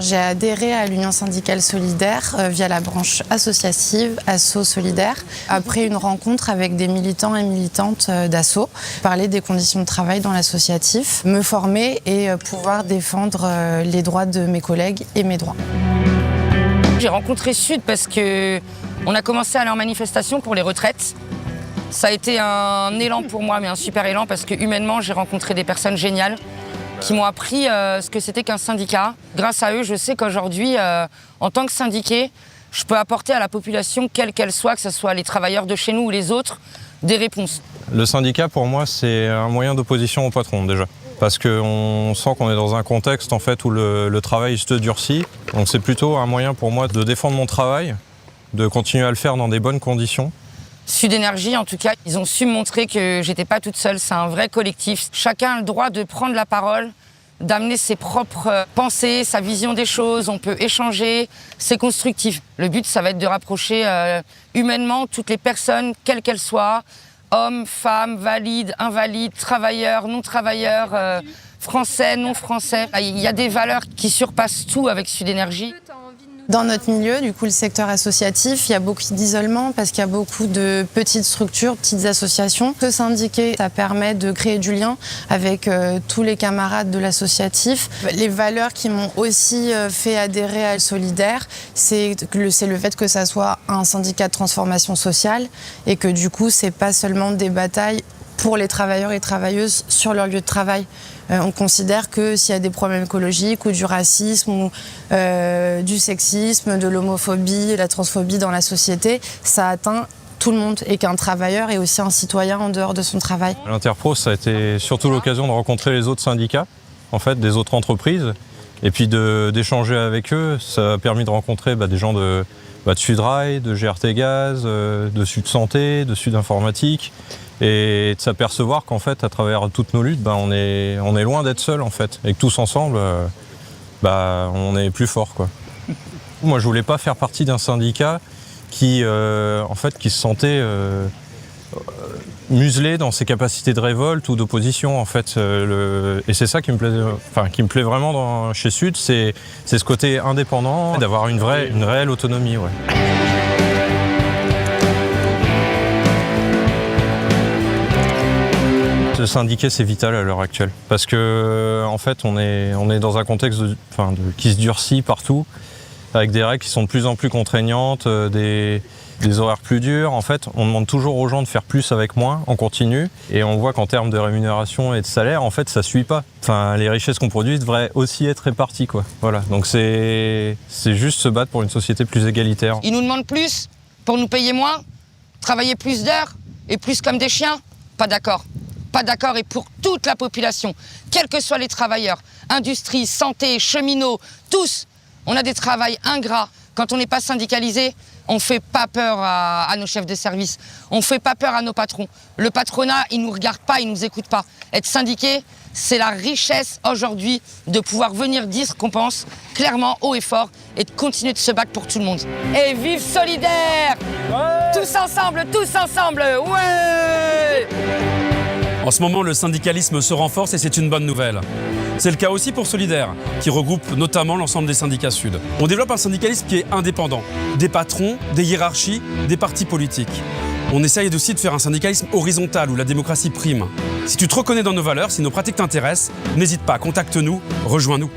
J'ai adhéré à l'Union syndicale solidaire via la branche associative Asso Solidaire, après une rencontre avec des militants et militantes d'Asso, parler des conditions de travail dans l'associatif, me former et pouvoir défendre les droits de mes collègues et mes droits. J'ai rencontré Sud parce qu'on a commencé à aller en manifestation pour les retraites. Ça a été un élan pour moi, mais un super élan, parce que humainement, j'ai rencontré des personnes géniales qui m'ont appris ce que c'était qu'un syndicat. Grâce à eux, je sais qu'aujourd'hui, en tant que syndiqué, je peux apporter à la population, quelle qu'elle soit, que ce soit les travailleurs de chez nous ou les autres, des réponses. Le syndicat, pour moi, c'est un moyen d'opposition au patron, déjà. Parce qu'on sent qu'on est dans un contexte en fait, où le travail se durcit. Donc c'est plutôt un moyen pour moi de défendre mon travail, de continuer à le faire dans des bonnes conditions. Sud Énergie, en tout cas, ils ont su me montrer que j'étais pas toute seule, c'est un vrai collectif. Chacun a le droit de prendre la parole, d'amener ses propres pensées, sa vision des choses, on peut échanger, c'est constructif. Le but, ça va être de rapprocher humainement toutes les personnes, quelles qu'elles soient, hommes, femmes, valides, invalides, travailleurs, non-travailleurs, français, non-français. Il y a des valeurs qui surpassent tout avec Sud Énergie. Dans notre milieu, du coup, le secteur associatif, il y a beaucoup d'isolement parce qu'il y a beaucoup de petites structures, petites associations. Se syndiquer, ça permet de créer du lien avec tous les camarades de l'associatif. Les valeurs qui m'ont aussi fait adhérer à Solidaire, c'est le fait que ça soit un syndicat de transformation sociale et que du coup, c'est pas seulement des batailles pour les travailleurs et travailleuses sur leur lieu de travail. On considère que s'il y a des problèmes écologiques ou du racisme ou du sexisme, de l'homophobie, de la transphobie dans la société, ça atteint tout le monde et qu'un travailleur est aussi un citoyen en dehors de son travail. L'Interpro, ça a été surtout l'occasion de rencontrer les autres syndicats, en fait, des autres entreprises, et puis d'échanger avec eux. Ça a permis de rencontrer des gens de Sudrail, de GRT Gaz, de Sud Santé, de Sud Informatique, et de s'apercevoir qu'en fait, à travers toutes nos luttes, on est loin d'être seul en fait, et que tous ensemble, on est plus forts, quoi. Moi, je voulais pas faire partie d'un syndicat qui se sentait muselé dans ses capacités de révolte ou d'opposition, en fait. Et c'est ça qui me plaît vraiment chez Sud, c'est ce côté indépendant, d'avoir une réelle autonomie, ouais. Se syndiquer, c'est vital à l'heure actuelle, parce que en fait, on est dans un contexte qui se durcit partout, avec des règles qui sont de plus en plus contraignantes, des horaires plus durs. En fait, on demande toujours aux gens de faire plus avec moins, on continue, et on voit qu'en termes de rémunération et de salaire, en fait, ça suit pas. Enfin, les richesses qu'on produit devraient aussi être réparties, quoi. Voilà. Donc c'est juste se battre pour une société plus égalitaire. Ils nous demandent plus pour nous payer moins, travailler plus d'heures et plus comme des chiens. Pas d'accord. Pas d'accord, et pour toute la population, quels que soient les travailleurs, industrie, santé, cheminots, tous, on a des travails ingrats. Quand on n'est pas syndicalisé, on ne fait pas peur à nos chefs de service, on ne fait pas peur à nos patrons. Le patronat, il ne nous regarde pas, il ne nous écoute pas. Être syndiqué, c'est la richesse aujourd'hui de pouvoir venir dire ce qu'on pense clairement, haut et fort, et de continuer de se battre pour tout le monde. Et vive Solidaire! Ouais! Tous ensemble, ouais! En ce moment, le syndicalisme se renforce et c'est une bonne nouvelle. C'est le cas aussi pour Solidaire, qui regroupe notamment l'ensemble des syndicats Sud. On développe un syndicalisme qui est indépendant, des patrons, des hiérarchies, des partis politiques. On essaye aussi de faire un syndicalisme horizontal où la démocratie prime. Si tu te reconnais dans nos valeurs, si nos pratiques t'intéressent, n'hésite pas, contacte-nous, rejoins-nous.